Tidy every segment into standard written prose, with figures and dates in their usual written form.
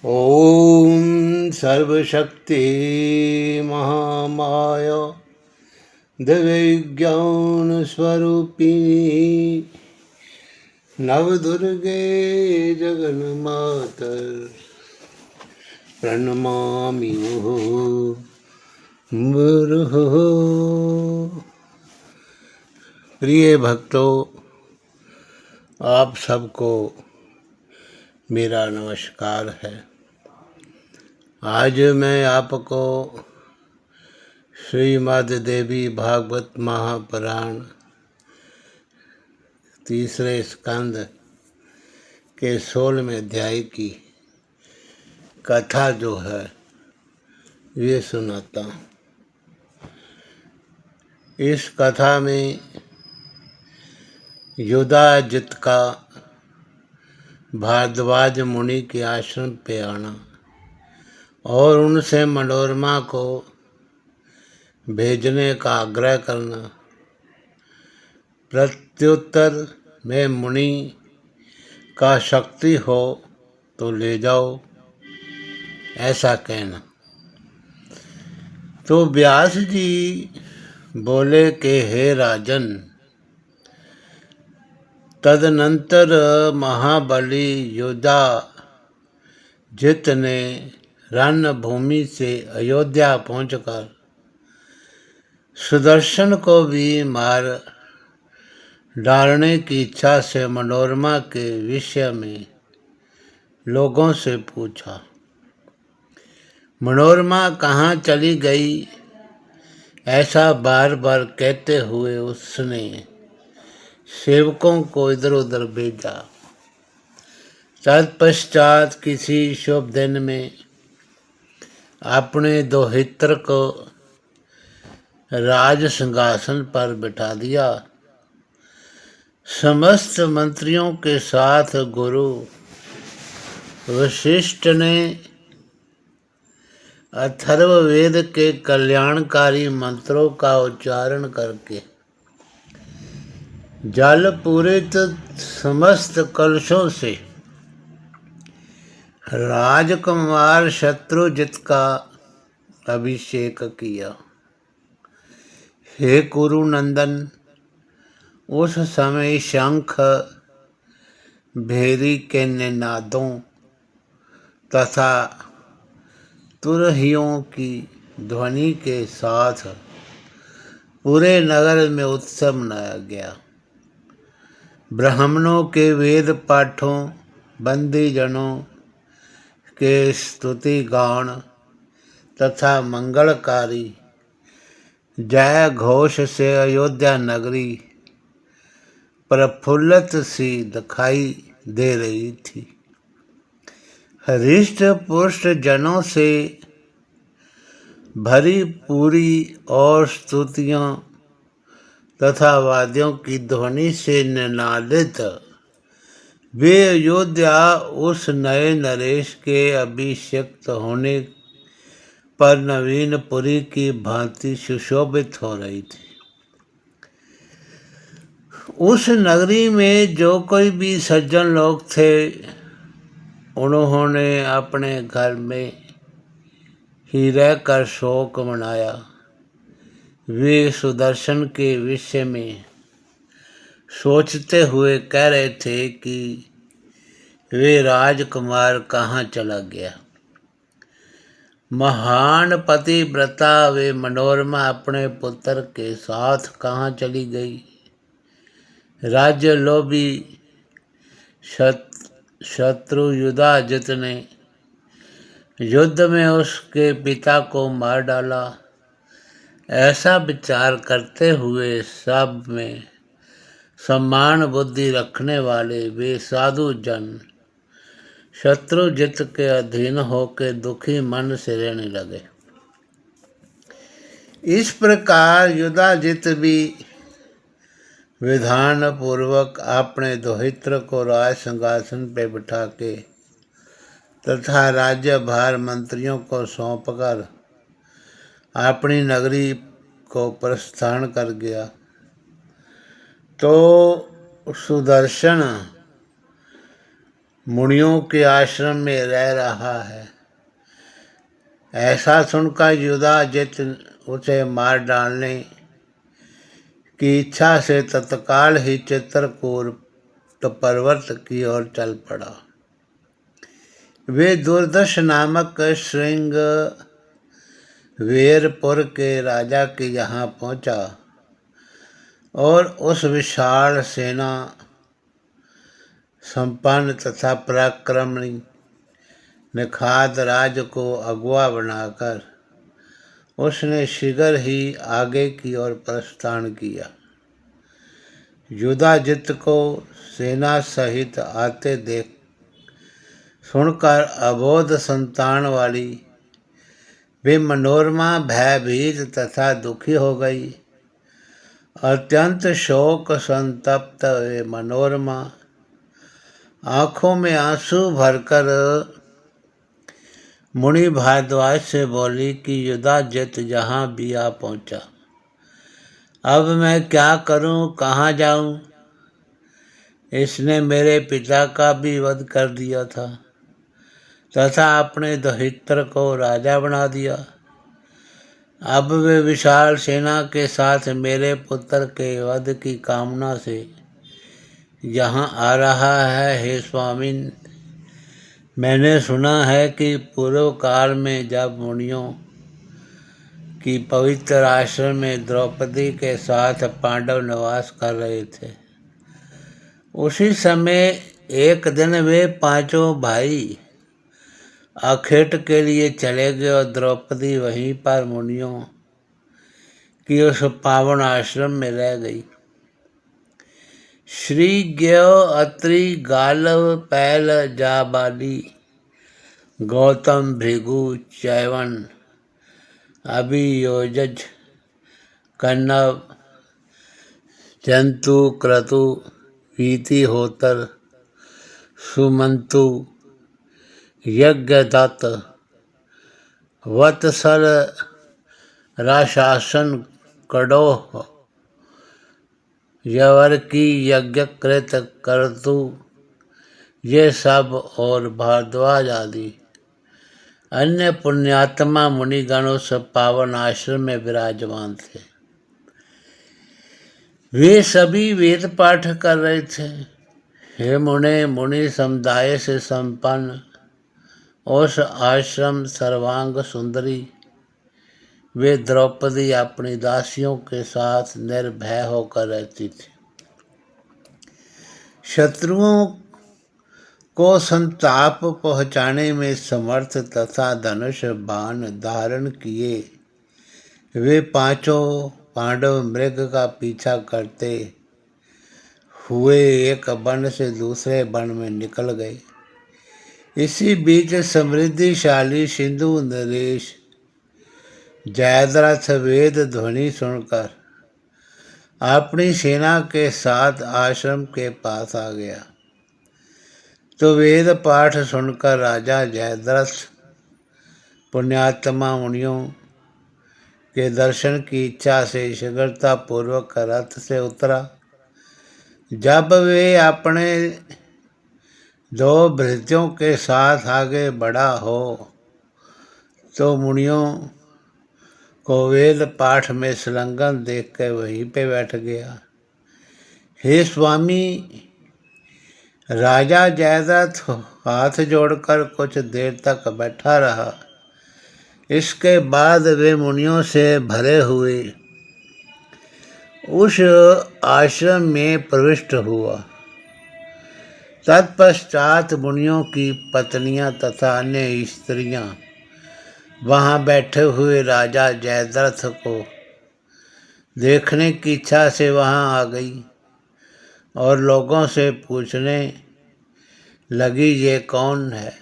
ओम सर्वशक्ति महामाया दिव्यज्ञान स्वरूपिणी नवदुर्गे जगन्मातर प्रणमामि मुहुर्मुहुः। प्रिय भक्तों, आप सबको मेरा नमस्कार है। आज मैं आपको श्रीमद् देवी भागवत महापुराण तीसरे स्कंद के 16वें अध्याय की कथा जो है ये सुनाता हूँ। इस कथा में युधाजित का भारद्वाज मुनि के आश्रम पे आना और उनसे मनोरमा को भेजने का आग्रह करना, प्रत्युत्तर में मुनि का शक्ति हो तो ले जाओ, ऐसा कहना। तो व्यास जी बोले कि हे राजन, तदनंतर महाबली युधाजित ने रणभूमि से अयोध्या पहुंचकर सुदर्शन को भी मार डालने की इच्छा से मनोरमा के विषय में लोगों से पूछा। मनोरमा कहाँ चली गई, ऐसा बार बार कहते हुए उसने सेवकों को इधर उधर भेजा। तत्पश्चात किसी शुभ दिन में अपने दोहित्र को राज सिंहासन पर बिठा दिया। समस्त मंत्रियों के साथ गुरु वशिष्ठ ने अथर्ववेद के कल्याणकारी मंत्रों का उच्चारण करके जल पूरित समस्त कलशों से राजकुमार शत्रुजित का अभिषेक किया। हे कुरुनंदन, उस समय शंख भेरी के निनादों तथा तुरहियों की ध्वनि के साथ पूरे नगर में उत्सव मनाया गया। ब्राह्मणों के वेद पाठों, बंदी जनों के स्तुति गान तथा मंगलकारी जय घोष से अयोध्या नगरी प्रफुल्लित सी दिखाई दे रही थी। हृष्ट पुष्ट जनों से भरी पूरी और स्तुतियों तथा वाद्यों की ध्वनि से निनादित वे अयोध्या उस नए नरेश के अभिषिक्त होने पर नवीनपुरी की भांति सुशोभित हो रही थी। उस नगरी में जो कोई भी सज्जन लोग थे, उन्होंने अपने घर में ही रहकर शोक मनाया। वे सुदर्शन के विषय में सोचते हुए कह रहे थे कि वे राजकुमार कहाँ चला गया। महान पतिव्रता वे मनोरमा अपने पुत्र के साथ कहाँ चली गई। राज्य लोभी शत्रु युधाजित ने युद्ध में उसके पिता को मार डाला। ऐसा विचार करते हुए सब में सम्मान बुद्धि रखने वाले वे साधु जन शत्रुजित के अधीन होकर दुखी मन से रहने लगे। इस प्रकार युधाजित भी विधान पूर्वक अपने दोहित्र को राज सिंहासन पर बिठा के तथा राज्यभार मंत्रियों को सौंपकर अपनी नगरी को प्रस्थान कर गया। तो सुदर्शन मुनियों के आश्रम में रह रहा है। ऐसा सुनकर युधाजित उसे मार डालने की इच्छा से तत्काल ही चित्रकूट पर्वत की ओर चल पड़ा। वे दुर्दर्श नामक श्रृंगवेरपुर के राजा के यहाँ पहुँचा और उस विशाल सेना संपन्न तथा पराक्रमी निखाद राज को अगुआ बनाकर उसने शीघ्र ही आगे की ओर प्रस्थान किया। युधाजित को सेना सहित आते देख सुनकर अबोध संतान वाली वे मनोरमा भयभीत तथा दुखी हो गई। अत्यंत शोक संतप्त वे मनोरमा आंखों में आंसू भरकर मुनि भारद्वाज से बोली कि युधाजित जहाँ भी आ पहुँचा, अब मैं क्या करूँ, कहाँ जाऊँ? इसने मेरे पिता का भी वध कर दिया था तथा अपने दहित्र को राजा बना दिया। अब वे विशाल सेना के साथ मेरे पुत्र के वध की कामना से यहाँ आ रहा है। हे स्वामिन, मैंने सुना है कि पूर्व काल में जब मुनियों की पवित्र आश्रम में द्रौपदी के साथ पांडव निवास कर रहे थे, उसी समय एक दिन वे पांचों भाई आखेट के लिए चले गए और द्रौपदी वहीं पर मुनियों की उस पावन आश्रम में रह गई। श्री ज्ञो अत्रि गालव पैल जाबाली गौतम भृगु चैवन अभियोजज कन्नव जंतु क्रतु वीति होतर सुमंतु यज्ञदत्त वत्सल राशासन कड़ोह यवर्की यज्ञकृत करतु, ये सब और भारद्वाज आदि अन्य पुण्यात्मा मुनिगण उस पावन आश्रम में विराजमान थे। वे सभी वेद पाठ कर रहे थे। हे मुनि समुदाय से संपन्न उस आश्रम सर्वांग सुंदरी वे द्रौपदी अपनी दासियों के साथ निर्भय होकर रहती थी। शत्रुओं को संताप पहुँचाने में समर्थ तथा धनुष बाण धारण किए वे पांचों पांडव मृग का पीछा करते हुए एक वन से दूसरे वन में निकल गए। इसी बीच समृद्धिशाली सिंधु नरेश जयद्रथ वेद ध्वनि सुनकर अपनी सेना के साथ आश्रम के पास आ गया। तो वेद पाठ सुनकर राजा जयद्रथ पुण्यात्मा मुनियों के दर्शन की इच्छा से शीघ्रता पूर्वक रथ से उतरा। जब वे अपने दो भृत्यों के साथ आगे बढ़ा हो तो मुनियों को वेद पाठ में संलग्न देख कर वहीं पे बैठ गया। हे स्वामी, राजा जयद्रथ हाथ जोड़कर कुछ देर तक बैठा रहा। इसके बाद वे मुनियों से भरे हुए उस आश्रम में प्रविष्ट हुआ। तत्पश्चात मुनियों की पत्नियां तथा अन्य स्त्रियां वहां बैठे हुए राजा जयद्रथ को देखने की इच्छा से वहां आ गई और लोगों से पूछने लगी, ये कौन है?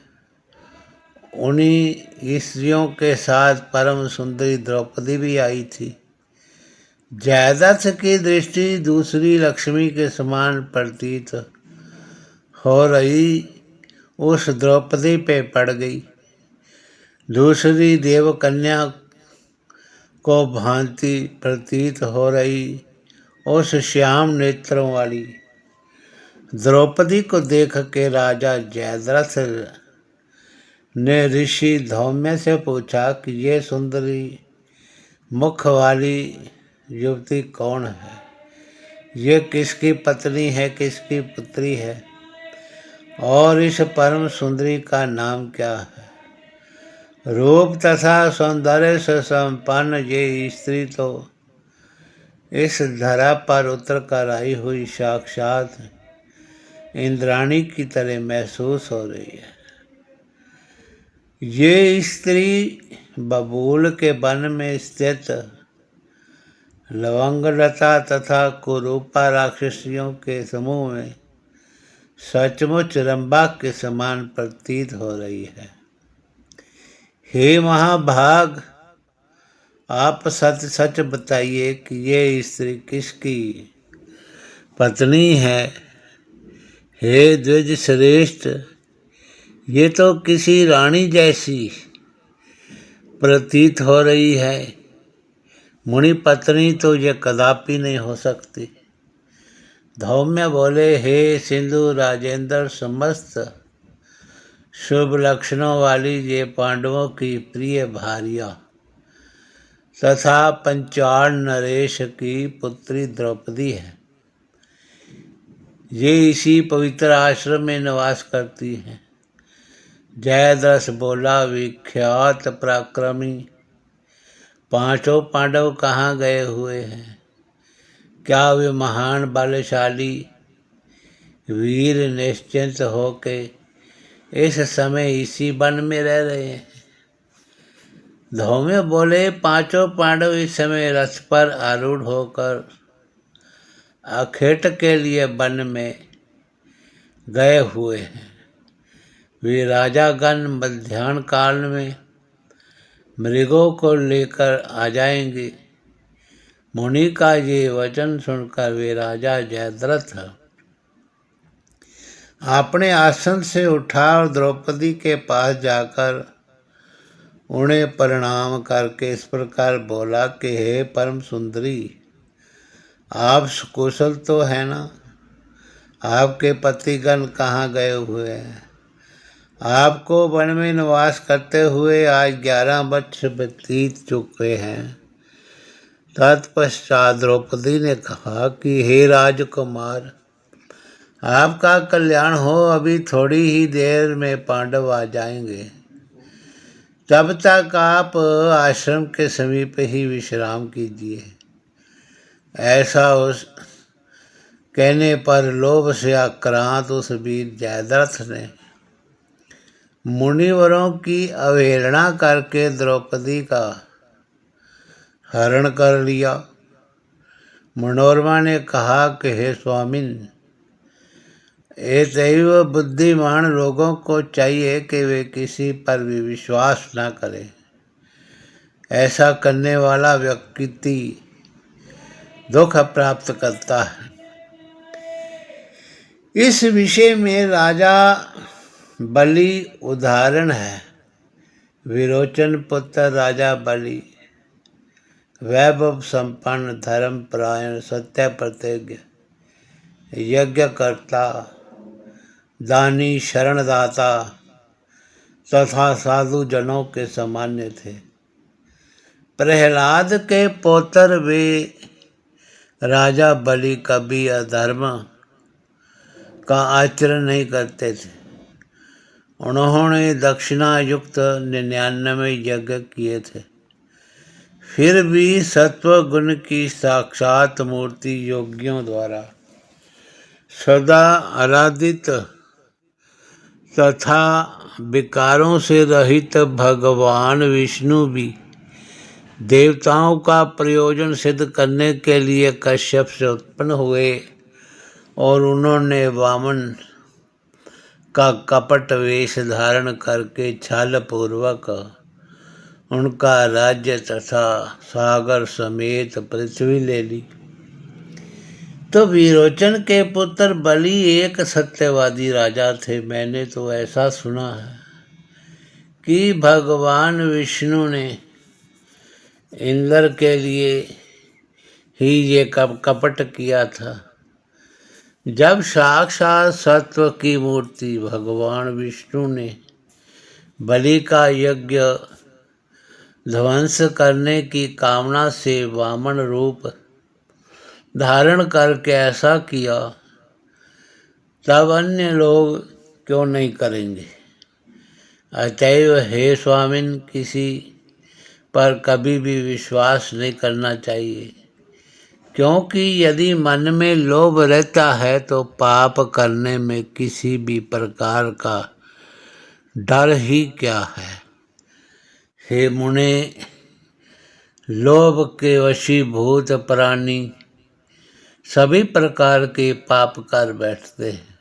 उन्हीं स्त्रियों के साथ परम सुंदरी द्रौपदी भी आई थी। जयद्रथ की दृष्टि दूसरी लक्ष्मी के समान प्रतीत हो रही उस द्रौपदी पे पड़ गई। दूसरी देवकन्या को भांति प्रतीत हो रही उस श्याम नेत्रों वाली द्रौपदी को देख के राजा जयद्रथ ने ऋषि धौम्य से पूछा कि ये सुंदरी मुख वाली युवती कौन है? ये किसकी पत्नी है, किसकी पुत्री है, और इस परम सुंदरी का नाम क्या है? रूप तथा सौंदर्य से संपन्न ये स्त्री तो इस धरा पर उतर कर आई हुई साक्षात इंद्राणी की तरह महसूस हो रही है। ये स्त्री बबूल के वन में स्थित लवंगलता तथा कुरूपा राक्षसियों के समूह में सचमुच रंभा के समान प्रतीत हो रही है। हे महाभाग, आप सच सच बताइए कि ये स्त्री किसकी पत्नी है? हे द्विज श्रेष्ठ, ये तो किसी रानी जैसी प्रतीत हो रही है। मुनि पत्नी तो ये कदापि नहीं हो सकती। धौम्य बोले, हे सिंधु राजेंद्र, समस्त शुभ लक्षणों वाली ये पांडवों की प्रिय भार्या तथा पंचाल नरेश की पुत्री द्रौपदी है। ये इसी पवित्र आश्रम में निवास करती हैं। जयद्रथ बोला, विख्यात पराक्रमी पांचों पांडव कहाँ गए हुए हैं? क्या वे महान बलशाली वीर निश्चिंत होके इस समय इसी वन में रह रहे हैं? धौम्य बोले, पांचों पांडव इस समय रथ पर आरूढ़ होकर अखेट के लिए वन में गए हुए हैं। वे राजागण मध्याह्न काल में मृगों को लेकर आ जाएंगे। मुनि का ये वचन सुनकर वे राजा जयद्रथ अपने आसन से उठा और द्रौपदी के पास जाकर उन्हें प्रणाम करके इस प्रकार बोला कि हे परम सुंदरी, आप कुशल तो है ना? आपके पतिगण कहाँ गए हुए हैं? आपको वन में निवास करते हुए आज 11 वर्ष बीत चुके हैं। तत्पश्चात द्रौपदी ने कहा कि हे राजकुमार, आपका कल्याण हो, अभी थोड़ी ही देर में पांडव आ जाएंगे। तब तक आप आश्रम के समीप ही विश्राम कीजिए। ऐसा उस कहने पर लोभ से आक्रांत उस वीर जयद्रथ ने मुनिवरों की अवहेलना करके द्रौपदी का हरण कर लिया। मनोरमा ने कहा कि हे स्वामिन, एतैव बुद्धिमान लोगों को चाहिए कि वे किसी पर भी विश्वास न करें। ऐसा करने वाला व्यक्ति दुख प्राप्त करता है। इस विषय में राजा बलि उदाहरण है। विरोचन पुत्र राजा बलि वैभव संपन्न, धर्म परायण, सत्य प्रतिज्ञ, यज्ञकर्ता, दानी, शरणदाता तथा साधु जनों के सामान्य थे। प्रहलाद के पौत्र वे राजा बलि कभी अधर्म का आचरण नहीं करते थे। उन्होंने दक्षिणा युक्त 99 यज्ञ किए थे। फिर भी सत्व गुण की साक्षात मूर्ति योगियों द्वारा सदा आराधित तथा विकारों से रहित भगवान विष्णु भी देवताओं का प्रयोजन सिद्ध करने के लिए कश्यप से उत्पन्न हुए और उन्होंने वामन का कपट वेश धारण करके छल पूर्वक उनका राज्य तथा सागर समेत पृथ्वी ले ली। तो विरोचन के पुत्र बलि एक सत्यवादी राजा थे। मैंने तो ऐसा सुना है कि भगवान विष्णु ने इंद्र के लिए ही ये कपट किया था। जब साक्षात सत्व की मूर्ति भगवान विष्णु ने बलि का यज्ञ ध्वंस करने की कामना से वामन रूप धारण करके ऐसा किया, तब अन्य लोग क्यों नहीं करेंगे। अतएव हे स्वामिन, किसी पर कभी भी विश्वास नहीं करना चाहिए, क्योंकि यदि मन में लोभ रहता है तो पाप करने में किसी भी प्रकार का डर ही क्या है। हे मुने, लोभ के वशीभूत प्राणी सभी प्रकार के पाप कर बैठते हैं।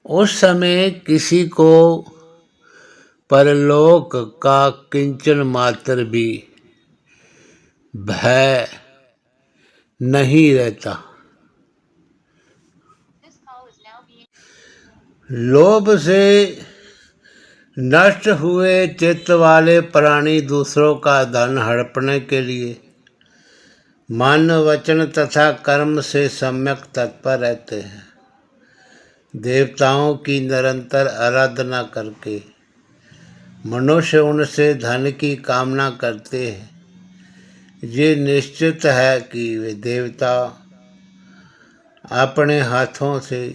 उस समय किसी को परलोक का किंचन मात्र भी भय नहीं रहता। लोभ से नष्ट हुए चित्त वाले प्राणी दूसरों का धन हड़पने के लिए मन, वचन तथा कर्म से सम्यक तत्पर रहते हैं। देवताओं की निरंतर आराधना करके मनुष्य उनसे धन की कामना करते हैं। ये निश्चित है कि वे देवता अपने हाथों से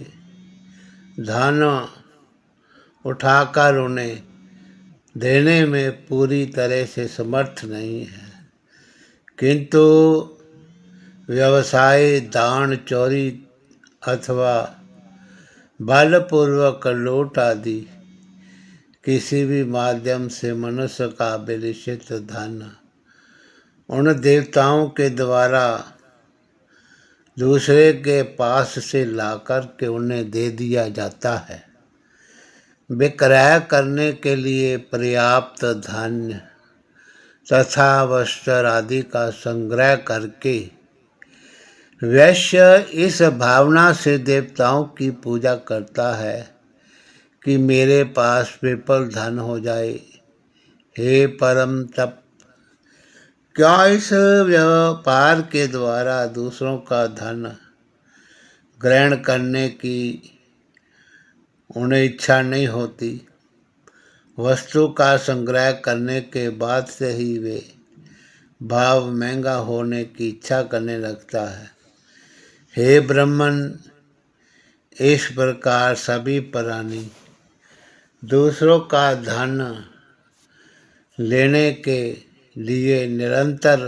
धन उठाकर उन्हें देने में पूरी तरह से समर्थ नहीं है, किंतु व्यवसाय, दान, चोरी अथवा बलपूर्वक लूट आदि किसी भी माध्यम से मनुष्य का अभिलषित धन उन देवताओं के द्वारा दूसरे के पास से लाकर के उन्हें दे दिया जाता है। विक्रय करने के लिए पर्याप्त धान्य तथा वस्त्र आदि का संग्रह करके वैश्य इस भावना से देवताओं की पूजा करता है कि मेरे पास विपुल धन हो जाए। हे परम तप, क्या इस व्यापार के द्वारा दूसरों का धन ग्रहण करने की उन्हें इच्छा नहीं होती। वस्तु का संग्रह करने के बाद से ही वे भाव महंगा होने की इच्छा करने लगता है। हे ब्राह्मण, इस प्रकार सभी प्राणी दूसरों का धन लेने के लिए निरंतर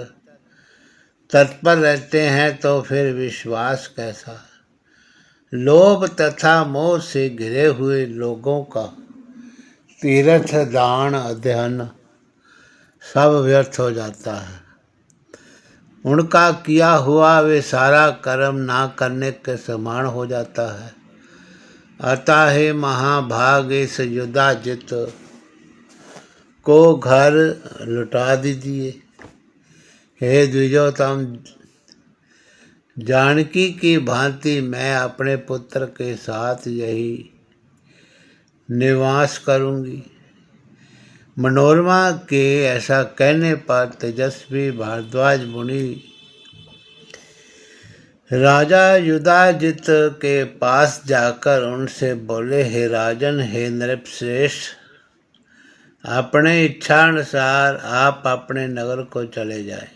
तत्पर रहते हैं, तो फिर विश्वास कैसा। लोभ तथा मोह से घिरे हुए लोगों का तीर्थ, दान, अध्ययन सब व्यर्थ हो जाता है। उनका किया हुआ वे सारा कर्म ना करने के समान हो जाता है। अतः हे महाभाग, इस युधाजित को घर लुटा दीजिए। हे द्विजोतम, जानकी की भांति मैं अपने पुत्र के साथ यही निवास करूंगी। मनोरमा के ऐसा कहने पर तेजस्वी भारद्वाज मुनि राजा युधाजित के पास जाकर उनसे बोले, हे राजन, हे नृपश्रेष्ठ, अपने इच्छानुसार आप अपने नगर को चले जाएं।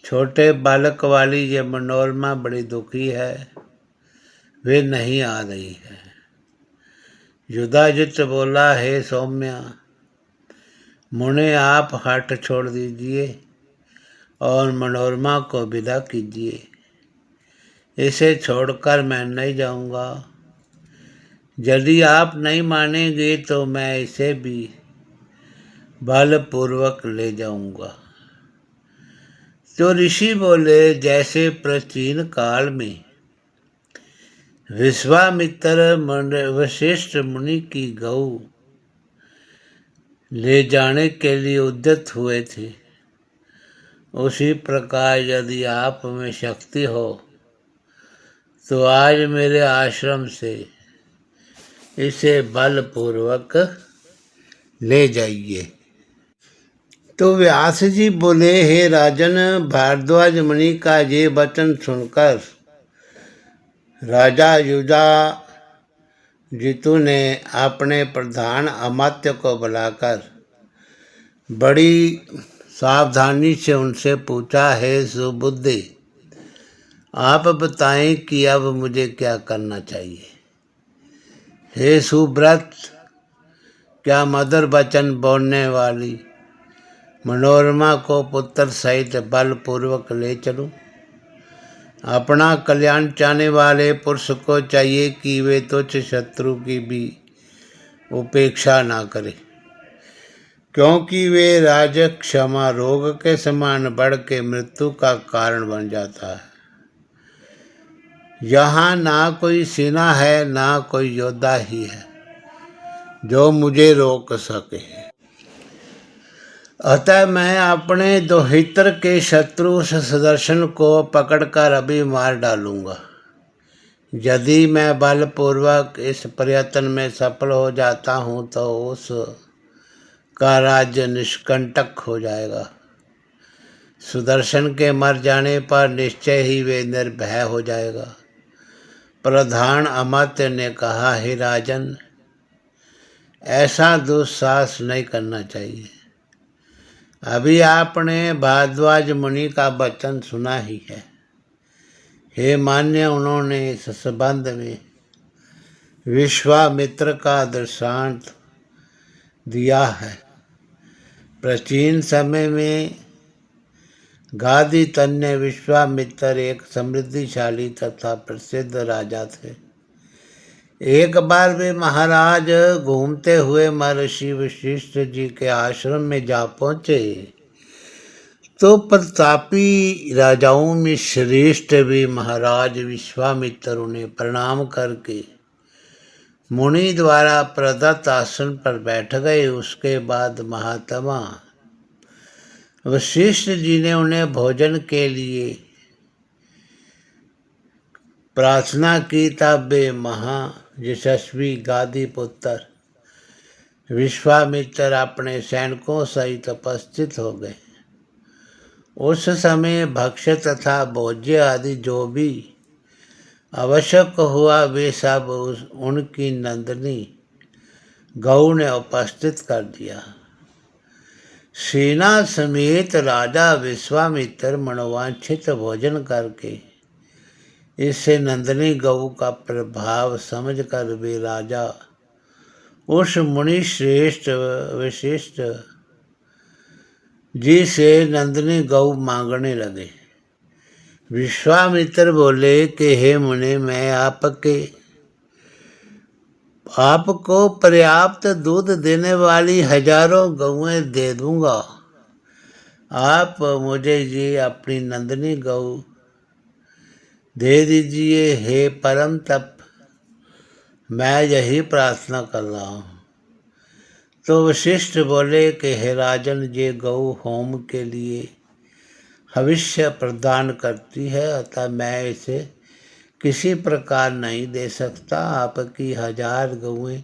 छोटे बालक वाली ये मनोरमा बड़ी दुखी है, वे नहीं आ रही है। युधाजित बोला, हे सौम्या, मुने आप हठ छोड़ दीजिए और मनोरमा को विदा कीजिए। इसे छोड़कर मैं नहीं जाऊंगा। यदि आप नहीं मानेंगे तो मैं इसे भी बलपूर्वक ले जाऊंगा। तो ऋषि बोले, जैसे प्राचीन काल में विश्वामित्र वशिष्ठ मुनि की गौ ले जाने के लिए उद्यत हुए थे, उसी प्रकार यदि आप में शक्ति हो तो आज मेरे आश्रम से इसे बलपूर्वक ले जाइए। तो व्यास जी बोले, हे राजन, भारद्वाज मुनि का ये वचन सुनकर राजा युधाजितु ने अपने प्रधान अमात्य को बुलाकर बड़ी सावधानी से उनसे पूछा, हे सुबुद्धि, आप बताएं कि अब मुझे क्या करना चाहिए। हे सुब्रत, क्या मधुर वचन बोलने वाली मनोरमा को पुत्र सहित बलपूर्वक ले चलूं? अपना कल्याण चाहने वाले पुरुष को चाहिए कि वे तुच्छ शत्रु की भी उपेक्षा ना करे, क्योंकि वे राजक्षमा रोग के समान बढ़ के मृत्यु का कारण बन जाता है। यहाँ ना कोई सेना है, ना कोई योद्धा ही है जो मुझे रोक सके। अतः मैं अपने दोहित्र के शत्रु सुदर्शन को पकड़कर अभी मार डालूंगा। यदि मैं बलपूर्वक इस प्रयत्न में सफल हो जाता हूँ तो उस का राज्य निष्कंटक हो जाएगा। सुदर्शन के मर जाने पर निश्चय ही वे निर्भय हो जाएगा। प्रधान अमात्य ने कहा, हे राजन, ऐसा दुस्साहस नहीं करना चाहिए। अभी आपने भारद्वाज मुनि का वचन सुना ही है। हे मान्य, उन्होंने इस संबंध में विश्वामित्र का दृष्टांत दिया है। प्राचीन समय में गादी तन्य विश्वामित्र एक समृद्धिशाली तथा प्रसिद्ध राजा थे। एक बार वे महाराज घूमते हुए महर्षि वशिष्ठ जी के आश्रम में जा पहुंचे तो प्रतापी राजाओं में श्रेष्ठ भी महाराज विश्वामित्र उन्हें प्रणाम करके मुनि द्वारा प्रदत्त आसन पर बैठ गए। उसके बाद महात्मा वशिष्ठ जी ने उन्हें भोजन के लिए प्रार्थना की। तब वे महायशस्वी गादी पुत्र विश्वामित्र अपने सैनिकों सहित उपस्थित हो गए। उस समय भक्ष्य तथा भोज्य आदि जो भी आवश्यक हुआ वे सब उनकी नंदनी गौ ने उपस्थित कर दिया। सेना समेत राजा विश्वामित्र मनोवांछित भोजन करके इससे नंदनी गौ का प्रभाव समझकर वे राजा उस मुनि श्रेष्ठ वशिष्ठ जी से नंदनी गौ मांगने लगे। विश्वामित्र बोले कि हे मुनि, मैं आपको पर्याप्त दूध देने वाली हजारों गौएं दे दूंगा। आप मुझे ये अपनी नंदनी गौ दे दीजिए। हे परम तप, मैं यही प्रार्थना कर रहा हूँ। तो वशिष्ठ बोले कि हे राजन, ये गौ होम के लिए भविष्य प्रदान करती है, अतः मैं इसे किसी प्रकार नहीं दे सकता। आपकी 1000 गौएं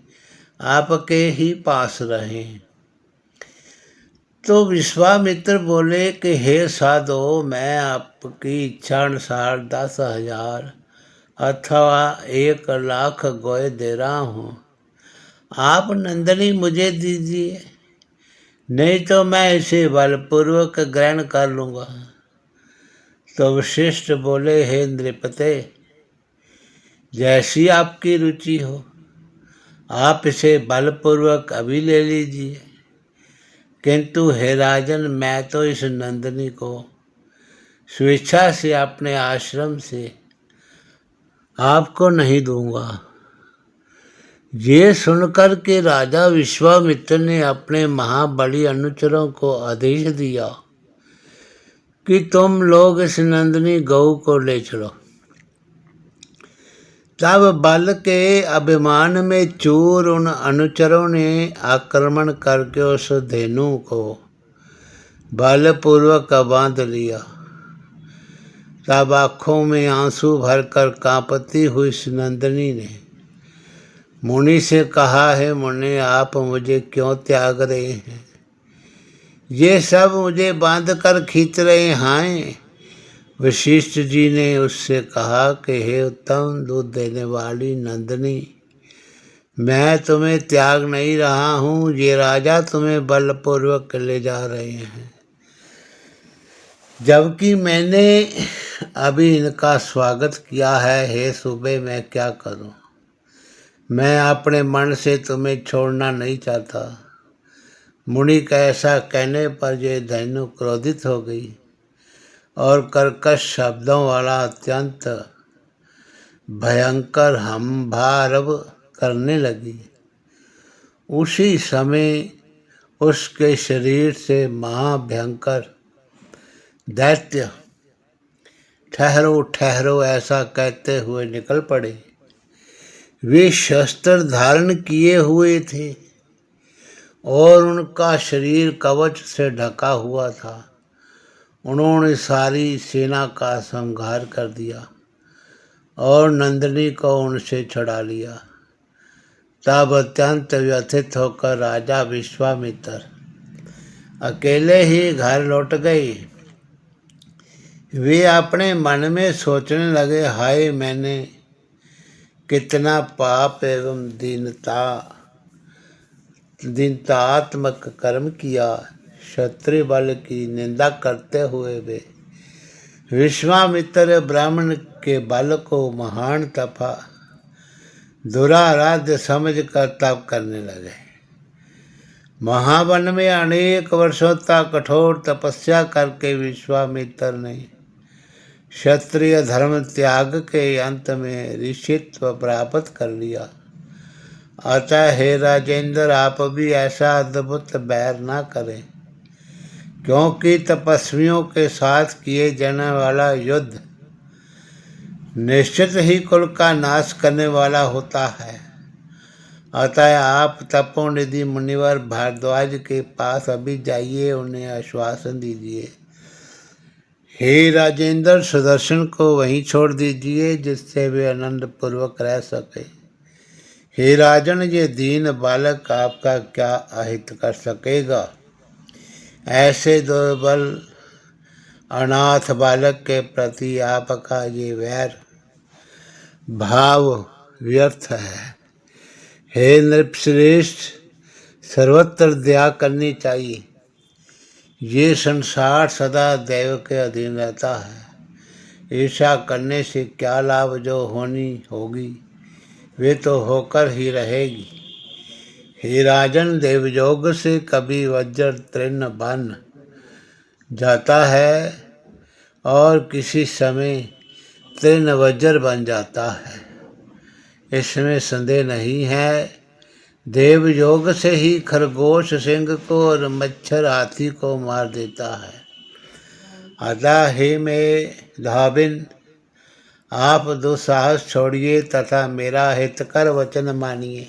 आपके ही पास रहें। तो विश्वामित्र बोले कि हे साधो, मैं आपकी इच्छा अनुसार 10,000 अथवा 1,00,000 गौएं दे रहा हूँ। आप नंदनी मुझे दीजिए, नहीं तो मैं इसे बलपूर्वक ग्रहण कर लूँगा। तो वशिष्ठ बोले, हे नृपते, जैसी आपकी रुचि हो, आप इसे बलपूर्वक अभी ले लीजिए। किंतु हे राजन, मैं तो इस नंदनी को स्वेच्छा से अपने आश्रम से आपको नहीं दूंगा। ये सुनकर के राजा विश्वामित्र ने अपने महाबली अनुचरों को आदेश दिया कि तुम लोग इस नंदनी गौ को ले चलो। तब बल के अभिमान में चूर उन अनुचरों ने आक्रमण करके उस धेनु को बलपूर्वक बांध लिया। तब आँखों में आंसू भरकर कांपती हुई नंदनी ने मुनि से कहा, है मुनि, आप मुझे क्यों त्याग रहे हैं? ये सब मुझे बांध कर खींच रहे हैं। वशिष्ठ जी ने उससे कहा कि हे उत्तम दूध देने वाली नंदिनी, मैं तुम्हें त्याग नहीं रहा हूँ, ये राजा तुम्हें बलपूर्वक ले जा रहे हैं, जबकि मैंने अभी इनका स्वागत किया है। हे सुबह, मैं क्या करूँ? मैं अपने मन से तुम्हें छोड़ना नहीं चाहता। मुनि का ऐसा कहने पर ये धनु क्रोधित हो गई और कर्कश शब्दों वाला अत्यंत भयंकर हंभारव करने लगी। उसी समय उसके शरीर से महाभयंकर दैत्य ठहरो ठहरो ऐसा कहते हुए निकल पड़े। वे शस्त्र धारण किए हुए थे और उनका शरीर कवच से ढका हुआ था। उन्होंने सारी सेना का संहार कर दिया और नंदिनी को उनसे छुड़ा लिया। तब अत्यंत व्यथित होकर राजा विश्वामित्र अकेले ही घर लौट गए। वे अपने मन में सोचने लगे, हाय, मैंने कितना पाप एवं दीनतात्मक कर्म किया। क्षत्रिय बल की निंदा करते हुए वे विश्वामित्र ब्राह्मण के बल को महान तथा दुराराध्य समझकर तप करने लगे। महावन में अनेक वर्षों तक कठोर तपस्या करके विश्वामित्र ने क्षत्रिय धर्म त्याग के अंत में ऋषित्व प्राप्त कर लिया। अतः हे राजेंद्र, आप भी ऐसा अद्भुत बैर न करें, क्योंकि तपस्वियों के साथ किए जाने वाला युद्ध निश्चित ही कुल का नाश करने वाला होता है। अतः आप तपोनिधि मुनिवर भारद्वाज के पास अभी जाइए, उन्हें आश्वासन दीजिए। हे राजेंद्र, सुदर्शन को वहीं छोड़ दीजिए जिससे वे आनंद पूर्वक रह सके। हे राजन, ये दीन बालक आपका क्या अहित कर सकेगा? ऐसे दुर्बल अनाथ बालक के प्रति आपका ये वैर भाव व्यर्थ है। हे नृपश्रेष्ठ, सर्वत्र दया करनी चाहिए। ये संसार सदा दैव के अधीन रहता है। ईर्ष्या करने से क्या लाभ? जो होनी होगी वे तो होकर ही रहेगी। हे राजन, देवयोग से कभी वज्र तृण बन जाता है और किसी समय तृण वज्र बन जाता है, इसमें संदेह नहीं है। देव योग से ही खरगोश सिंह को और मच्छर हाथी को मार देता है। अतः हे में धाबिन, आप दुस्साहस छोड़िए तथा मेरा हितकर वचन मानिए।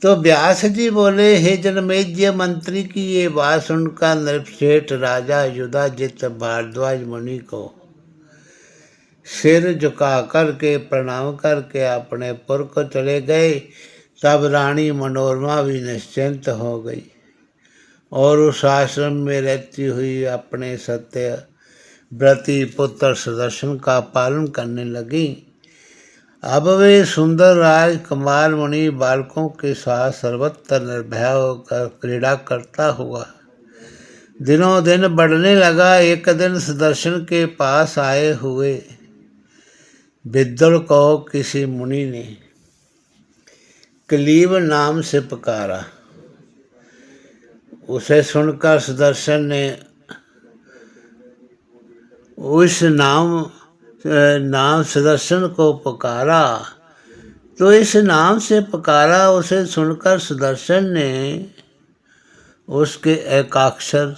तो व्यास जी बोले, हे जनमेजय मंत्री की ये बात सुनकर नृपश्रेष्ठ राजा युधाजित भारद्वाज मुनि को सिर झुका करके प्रणाम करके अपने पुर को चले गए। तब रानी मनोरमा भी निश्चिंत हो गई और उस आश्रम में रहती हुई अपने सत्य व्रती पुत्र सुदर्शन का पालन करने लगी। अब वे सुंदर राजकुमार मुनि बालकों के साथ सर्वत्र निर्भय होकर क्रीड़ा करता हुआ दिनों दिन बढ़ने लगा। एक दिन सुदर्शन के पास आए हुए विद्युल को किसी मुनि ने कलीब नाम से पुकारा। उसे सुनकर सुदर्शन ने उस नाम सुदर्शन को पुकारा। तो इस नाम से पुकारा उसे सुनकर सुदर्शन ने उसके एकाक्षर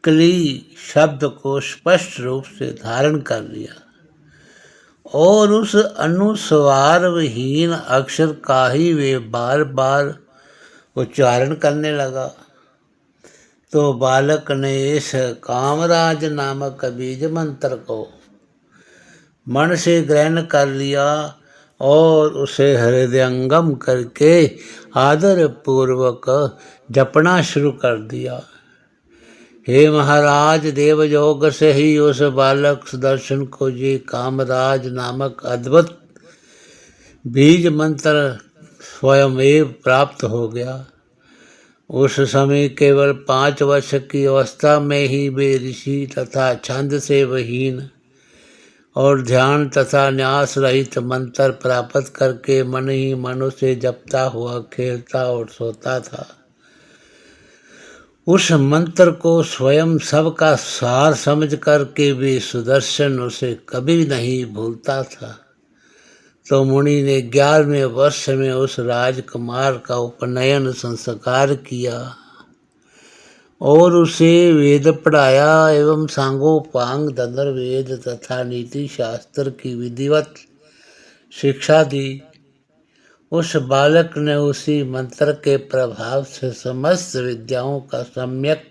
कली शब्द को स्पष्ट रूप से धारण कर लिया और उस अनुस्वार विहीन अक्षर का ही वे बार बार उच्चारण करने लगा। तो बालक ने इस कामराज नामक बीज मंत्र को मन से ग्रहण कर लिया और उसे हृदयंगम करके आदर पूर्वक जपना शुरू कर दिया। हे महाराज, देवयोग से ही उस बालक सुदर्शन को ये कामराज नामक अद्भुत बीज मंत्र स्वयमेव प्राप्त हो गया। उस समय केवल 5 वर्ष की अवस्था में ही वे ऋषि तथा छंद से विहीन और ध्यान तथा न्यास रहित मंत्र प्राप्त करके मन ही मन उसे जपता हुआ खेलता और सोता था। उस मंत्र को स्वयं सबका सार समझ करके वे सुदर्शन उसे कभी नहीं भूलता था। तो मुनि ने 11वें वर्ष में उस राजकुमार का उपनयन संस्कार किया और उसे वेद पढ़ाया एवं सांगोपांग धनुर्वेद तथा नीति शास्त्र की विधिवत शिक्षा दी। उस बालक ने उसी मंत्र के प्रभाव से समस्त विद्याओं का सम्यक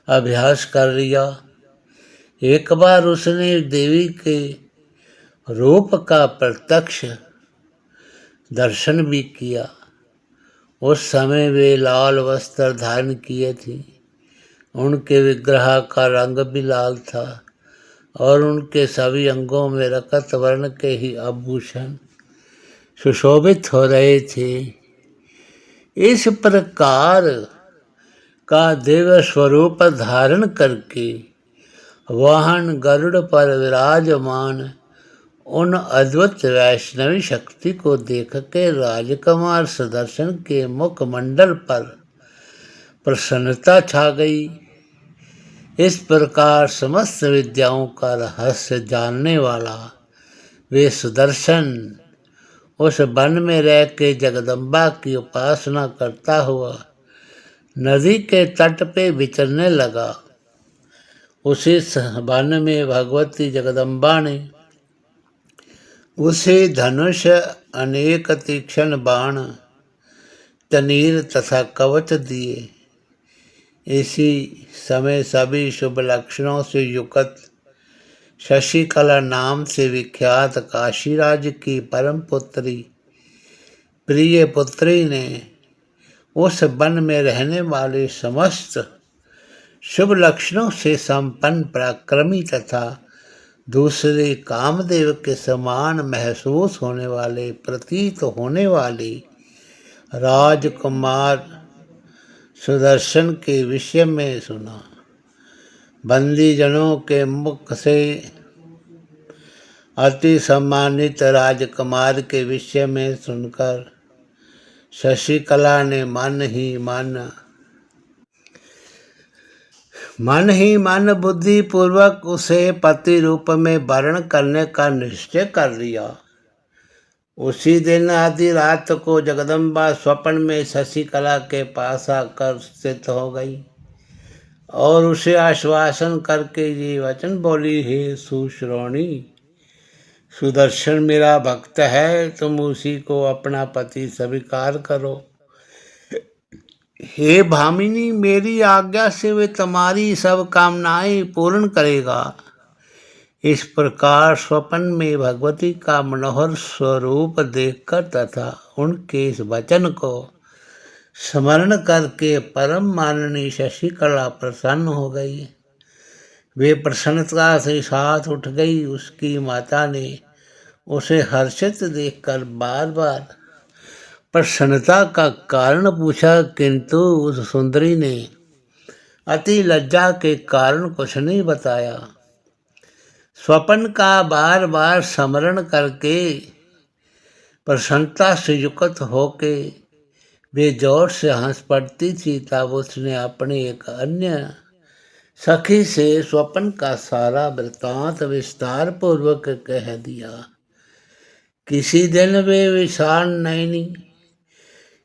अभ्यास कर लिया। एक बार उसने देवी के रूप का प्रत्यक्ष दर्शन भी किया। उस समय वे लाल वस्त्र धारण किए थे। उनके विग्रह का रंग भी लाल था और उनके सभी अंगों में रक्त वर्ण के ही आभूषण सुशोभित हो रहे थे। इस प्रकार का दिव्य स्वरूप धारण करके वाहन गरुड़ पर विराजमान उन अद्भुत वैष्णवी शक्ति को देख के राजकुमार सुदर्शन के मुखमंडल पर प्रसन्नता छा गई। इस प्रकार समस्त विद्याओं का रहस्य जानने वाला वे सुदर्शन उस वन में रह के जगदम्बा की उपासना करता हुआ नदी के तट पे विचरने लगा। उसी वन में भगवती जगदम्बा ने उसे धनुष, अनेक तीक्ष्ण बाण, तनीर तथा कवच दिए। इसी समय सभी शुभ लक्षणों से युक्त शशिकला नाम से विख्यात काशीराज की परम पुत्री प्रिय पुत्री ने उस वन में रहने वाले समस्त शुभ लक्षणों से संपन्न पराक्रमी तथा दूसरे कामदेव के समान महसूस होने वाले प्रतीत होने वाले राजकुमार सुदर्शन के विषय में सुना। बंदीजनों के मुख से अति सम्मानित राजकुमार के विषय में सुनकर शशिकला ने मन ही मन बुद्धि पूर्वक उसे पति रूप में वर्ण करने का निश्चय कर लिया। उसी दिन आधी रात को जगदम्बा स्वप्न में शशिकला के पास आकर स्थित हो गई और उसे आश्वासन करके ये वचन बोली, हे सुश्रोणी, सुदर्शन मेरा भक्त है, तुम उसी को अपना पति स्वीकार करो। हे भामिनी, मेरी आज्ञा से वे तुम्हारी सब कामनाएं पूर्ण करेगा। इस प्रकार स्वप्न में भगवती का मनोहर स्वरूप देखकर तथा उनके इस वचन को स्मरण करके परम माननी शशिकला प्रसन्न हो गई। वे प्रसन्नता से साथ उठ गई। उसकी माता ने उसे हर्षित देखकर बार बार प्रसन्नता का कारण पूछा, किंतु उस सुंदरी ने अति लज्जा के कारण कुछ नहीं बताया। स्वप्न का बार बार स्मरण करके प्रसन्नता से युक्त होके वे जोर से हंस पड़ती थी। तब उसने अपनी एक अन्य सखी से स्वप्न का सारा वृत्तांत विस्तार पूर्वक कह दिया। किसी दिन वे विशाल नयनी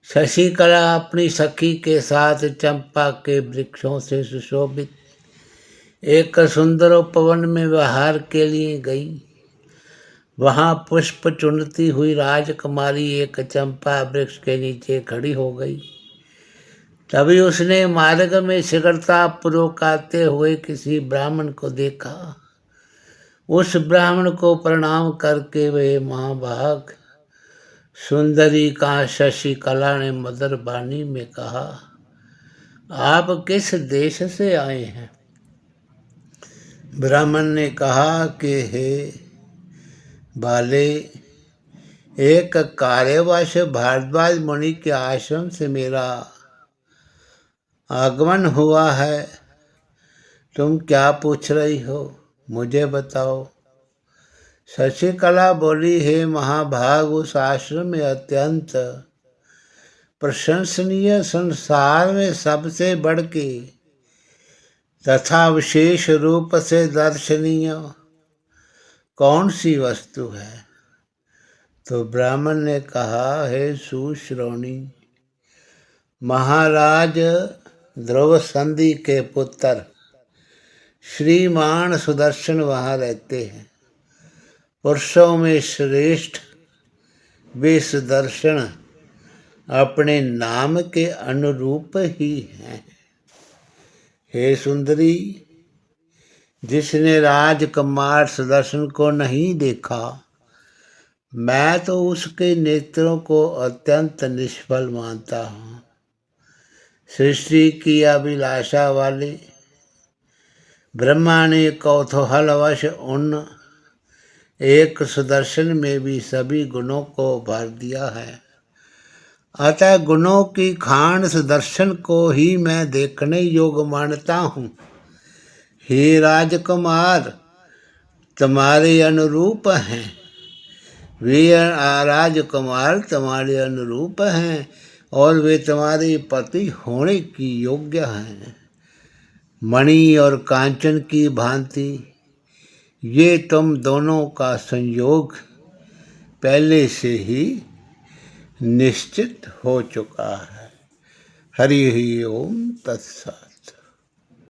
शशिकला अपनी सखी के साथ चंपा के वृक्षों से सुशोभित एक सुंदर उपवन में विहार के लिए गई। वहां पुष्प चुनती हुई राजकुमारी एक चंपा वृक्ष के नीचे खड़ी हो गई। तभी उसने मार्ग में शीघ्रता पूर्वक आते हुए किसी ब्राह्मण को देखा। उस ब्राह्मण को प्रणाम करके वे महाभाग सुंदरी का शशिकला ने मधुर वाणी में कहा, आप किस देश से आए हैं? ब्राह्मण ने कहा कि हे बाले, एक कार्यवश भारद्वाज मुनि के आश्रम से मेरा आगमन हुआ है। तुम क्या पूछ रही हो, मुझे बताओ। शशिकला बोली, हे महाभाग, उस आश्रम में अत्यंत प्रशंसनीय, संसार में सबसे बढ़ के तथा विशेष रूप से दर्शनीय कौन सी वस्तु है? तो ब्राह्मण ने कहा, हे सुश्रोणी, महाराज ध्रुव संधि के पुत्र श्रीमान सुदर्शन वहाँ रहते हैं। पुरुषों में श्रेष्ठ वे सुदर्शन अपने नाम के अनुरूप ही हैं। हे सुंदरी, जिसने राजकुमार सुदर्शन को नहीं देखा, मैं तो उसके नेत्रों को अत्यंत निष्फल मानता हूँ। सृष्टि की अभिलाषा वाले ब्रह्मा ने कौतूहलवश उन एक सुदर्शन में भी सभी गुणों को भर दिया है। अतः गुणों की खान सुदर्शन को ही मैं देखने योग्य मानता हूँ। हे राजकुमार, तुम्हारे अनुरूप हैं, वे राजकुमार तुम्हारे अनुरूप हैं और वे तुम्हारे पति होने की योग्य हैं। मणि और कांचन की भांति ये तुम दोनों का संयोग पहले से ही निश्चित हो चुका है। हरि ओम तत्सत।